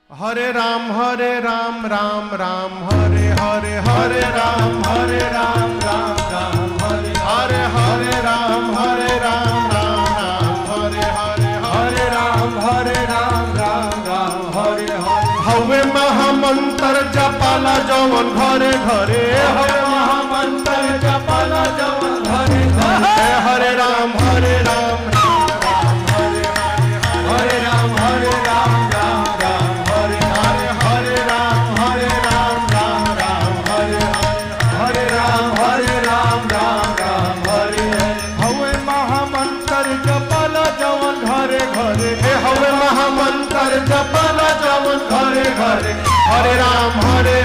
हरे राम राम राम हरे हरे हरे राम राम हरे हरे राम राम हरे हरे हरे राम राम हरे हरे हवे महामंत्र जपाला जवन घरे घरे हवे महामंत्र जपाला जवन घरे घरे हरे राम हरे राम हरे राम हरे राम हवे महामंत्र जपाला जवन घरे घरे हरे राम हरे